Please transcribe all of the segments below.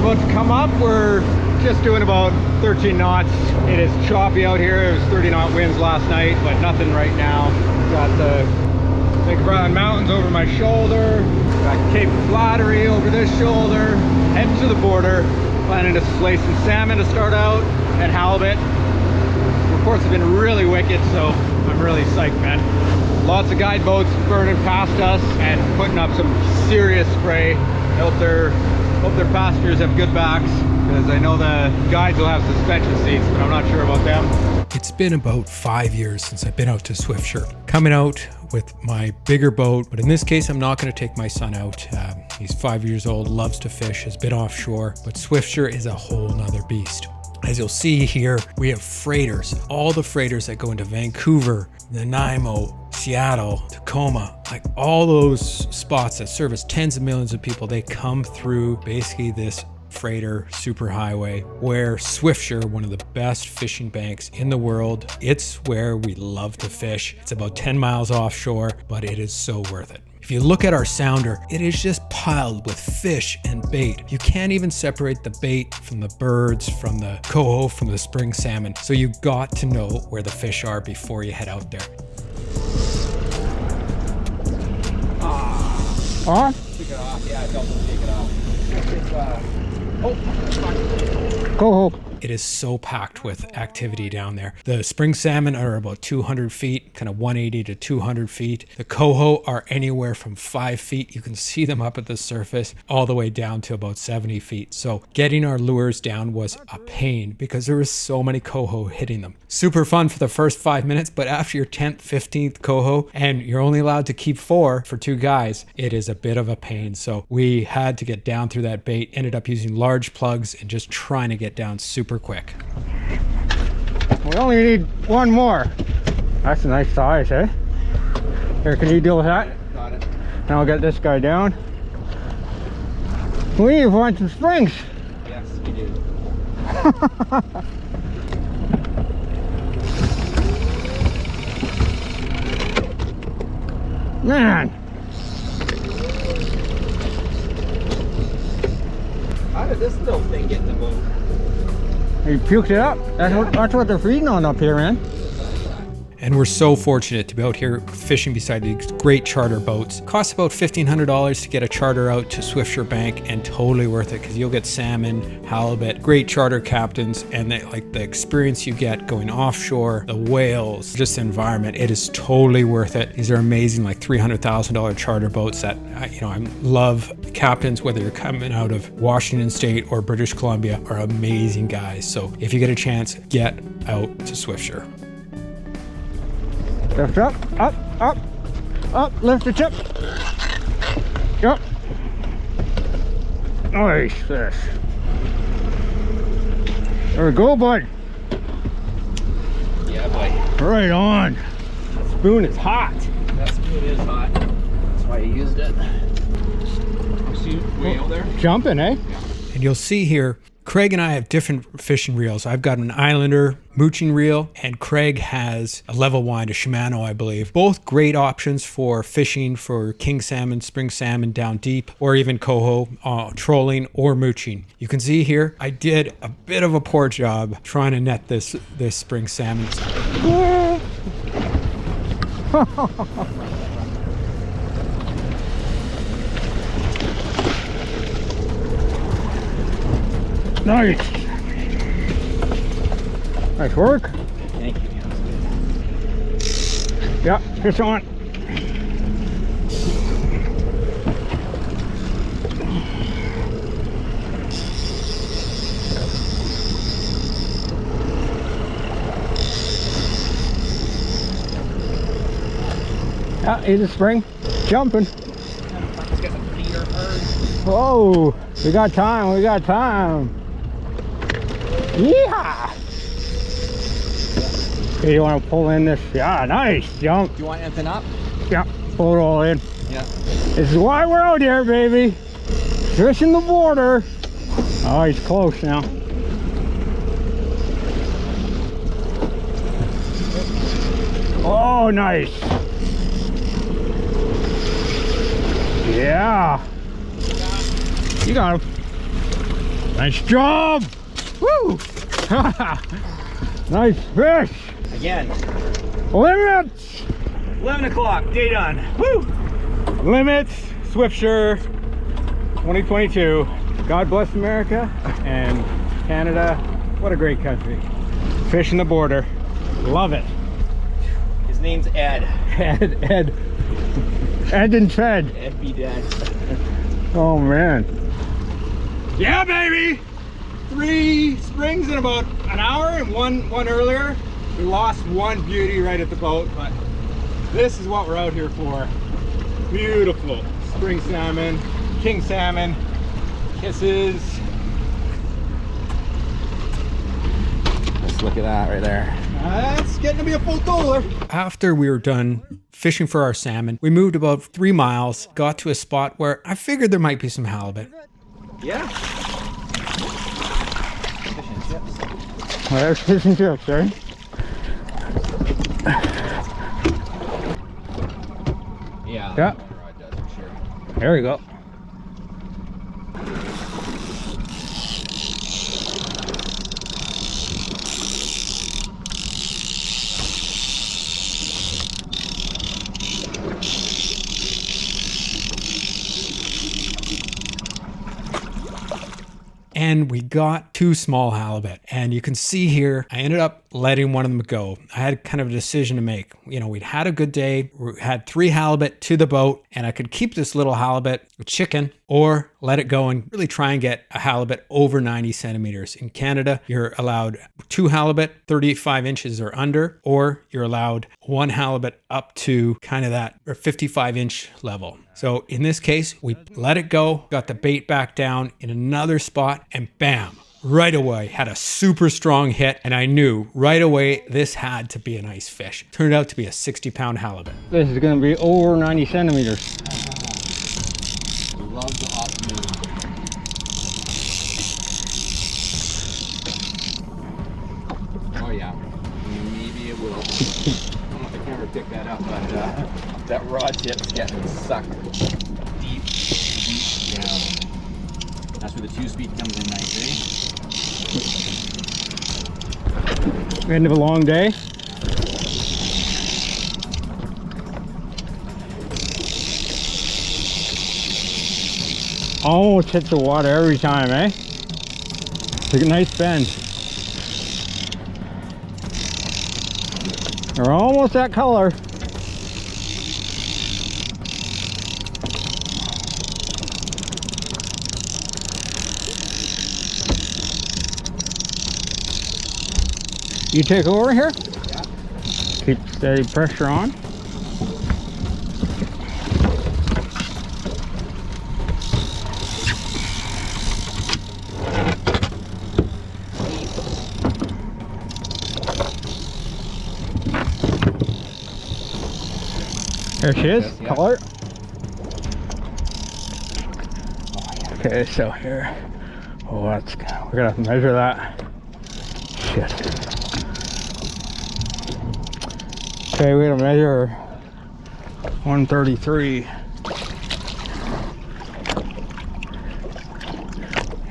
about to come up. We're just doing about 13 knots. It is choppy out here. It was 30 knot winds last night, but nothing right now. Got the Big Brown Mountains over my shoulder. Got Cape Flattery over this shoulder. Heading to the border. Planning to slay some salmon to start out, and halibut. Reports have been really wicked, so I'm really psyched, man. Lots of guide boats burning past us and putting up some serious spray. Hope their passengers have good backs, because I know the guides will have suspension seats, but I'm not sure about them. It's been about 5 years since I've been out to Swiftsure. Coming out with my bigger boat, but in this case, I'm not going to take my son out. He's 5 years old, loves to fish, has been offshore, but Swiftsure is a whole nother beast. As you'll see here, we have freighters, all the freighters that go into Vancouver, Nanaimo, Seattle, Tacoma, like all those spots that service tens of millions of people. They come through basically this freighter superhighway, where Swiftsure, one of the best fishing banks in the world, it's where we love to fish. It's about 10 miles offshore, but it is so worth it. If you look at our sounder, it is just piled with fish and bait. You can't even separate the bait from the birds, from the coho, from the spring salmon. So you got to know where the fish are before you head out there. On? Take it off. Yeah, I felt them take it off. Coho. It is so packed with activity down there. The spring salmon are about 200 feet, kind of 180 to 200 feet. The coho are anywhere from 5 feet. You can see them up at the surface, all the way down to about 70 feet. So getting our lures down was a pain because there was so many coho hitting them. Super fun for the first 5 minutes, but after your 10th, 15th coho, and you're only allowed to keep 4 for 2 guys, it is a bit of a pain. So we had to get down through that bait, ended up using large plugs and just trying to get down super quick. We only need one more. That's a nice size, eh? Here, can you deal with that? Got it. Now I'll get this guy down. We want some springs. Yes, we do. Man, How did this little thing get in the boat? he puked it up. That's what they're feeding on up here, man. And we're so fortunate to be out here fishing beside these great charter boats. Costs about $1,500 to get a charter out to Swiftsure Bank, and totally worth it because you'll get salmon, halibut, great charter captains, and like the experience you get going offshore, the whales, just the environment. It is totally worth it. These are amazing, like $300,000 charter boats that I love. The captains, whether you're coming out of Washington State or British Columbia, are amazing guys. So if you get a chance, get out to Swiftsure. Lift up, up, lift the tip. Yep. Nice fish. There we go, bud. Yeah, boy. Right on. Spoon is hot. That spoon is hot. That's why you used it. See way out there? Jumping, eh? Yeah. And you'll see here, Craig and I have different fishing reels. I've got an Islander mooching reel, and Craig has a level wind, a Shimano, I believe. Both great options for fishing for king salmon, spring salmon down deep, or even coho, trolling or mooching. You can see here, I did a bit of a poor job trying to net this spring salmon. Nice. Nice work. Thank you. Yeah, fish on. Yeah, he's a spring. Jumping. Let's get some leader bird. Whoa, we got time, we got time. Yeah. Okay, you want to pull in this? Yeah, nice jump. Do you want anything up? Yeah, pull it all in. Yeah. This is why we're out here, baby. Fishing the border. Oh, he's close now. Oh, nice. Yeah. You got him. Nice job! Woo! Nice fish! Again, Limits! 11 o'clock, day done. Woo! Limits, Swiftsure 2022. God bless America and Canada. What a great country. Fishing the border. Love it. His name's Ed. Ed and Fed. Ed be dead. Oh man. Yeah, baby! 3 springs in about an hour and one earlier. We lost one beauty right at the boat, but this is what we're out here for. Beautiful spring salmon, king salmon, kisses. Let's look at that right there. That's getting to be a full dollar. After we were done fishing for our salmon, we moved about 3 miles, got to a spot where I figured there might be some halibut. Yeah. Well, there's fish and chips, right? Yeah. Yeah. Rod does for sure. There we go. And we got 2 small halibut. And you can see here, I ended up letting one of them go. I had kind of a decision to make. You know, we'd had a good day. We had 3 halibut to the boat, and I could keep this little halibut with chicken or let it go and really try and get a halibut over 90 centimeters. In Canada, you're allowed 2 halibut, 35 inches or under, or you're allowed 1 halibut up to kind of that 55-inch level. So in this case, we let it go, got the bait back down in another spot, and bam, right away had a super strong hit, and I knew right away this had to be a nice fish. Turned out to be a 60-pound halibut. This is going to be over 90 centimeters. We love the optimism. Oh yeah, maybe it will. I don't know if the camera picked that up, but that rod tip's getting sucked deep down. That's where the 2-speed comes in nice, eh? End of a long day. Almost hits the water every time, eh? Take a nice bend. They're almost that color. You take over here? Yeah. Keep steady pressure on. There she is, Yeah. color. Okay, so here, oh, we're gonna have to measure that. Shit. Okay, we're gonna measure 133.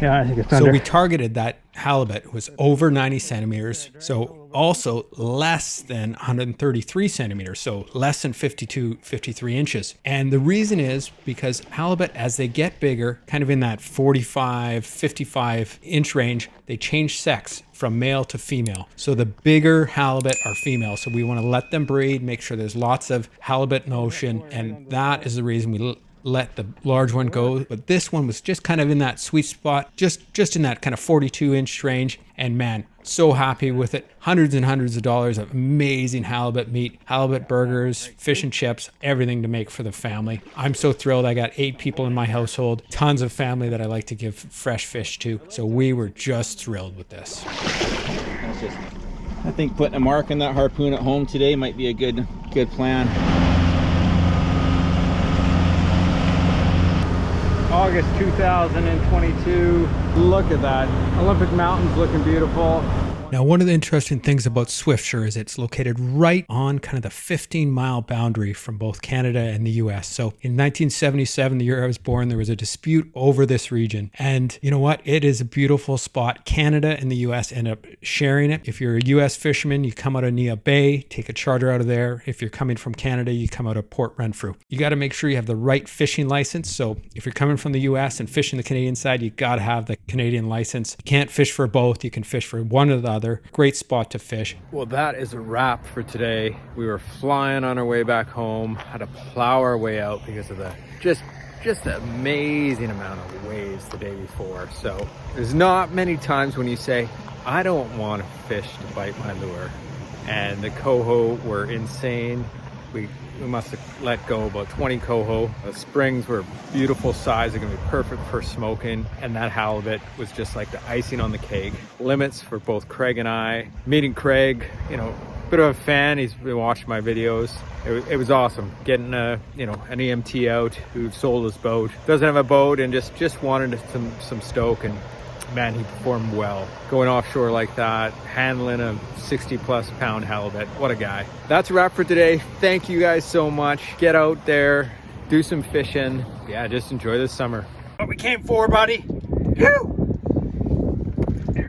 Yeah, I think it's under. So we targeted that halibut was over 90 centimeters, so also less than 133 centimeters, so less than 53 inches. And the reason is because halibut, as they get bigger, kind of in that 45, 55 inch range, they change sex from male to female. So the bigger halibut are female. So we want to let them breed, make sure there's lots of halibut in the ocean. And that is the reason we let the large one go. But this one was just kind of in that sweet spot, just in that kind of 42-inch range. And man, so happy with it. Hundreds and hundreds of dollars of amazing halibut meat, halibut burgers, fish and chips, everything to make for the family. I'm so thrilled. I got 8 people in my household, tons of family that I like to give fresh fish to. So we were just thrilled with this. I think putting a mark on that harpoon at home today might be a good plan. August 2022. Look at that. Olympic Mountains looking beautiful. Now, one of the interesting things about Swiftsure is it's located right on kind of the 15-mile boundary from both Canada and the US. So in 1977, the year I was born, there was a dispute over this region. And you know what? It is a beautiful spot. Canada and the US end up sharing it. If you're a US fisherman, you come out of Nia Bay, take a charter out of there. If you're coming from Canada, you come out of Port Renfrew. You got to make sure you have the right fishing license. So if you're coming from the US and fishing the Canadian side, you got to have the Canadian license. You can't fish for both. You can fish for one or the other. Great spot to fish. Well, that is a wrap for today. We were flying on our way back home, had to plow our way out because of the just the amazing amount of waves the day before. So there's not many times when you say, I don't want to fish to bite my lure. And the coho were insane. We must have let go about 20 coho. The springs were beautiful size. They're gonna be perfect for smoking. And that halibut was just like the icing on the cake. Limits for both Craig and I. Meeting Craig, you know, bit of a fan. He's been watching my videos. It was awesome getting an EMT out who sold his boat. Doesn't have a boat and just wanted some stoke, and man, he performed well. Going offshore like that, handling a 60+ pound halibut. What a guy. That's a wrap for today. Thank you guys so much. Get out there, do some fishing. Yeah, just enjoy this summer. What we came for, buddy. Woo!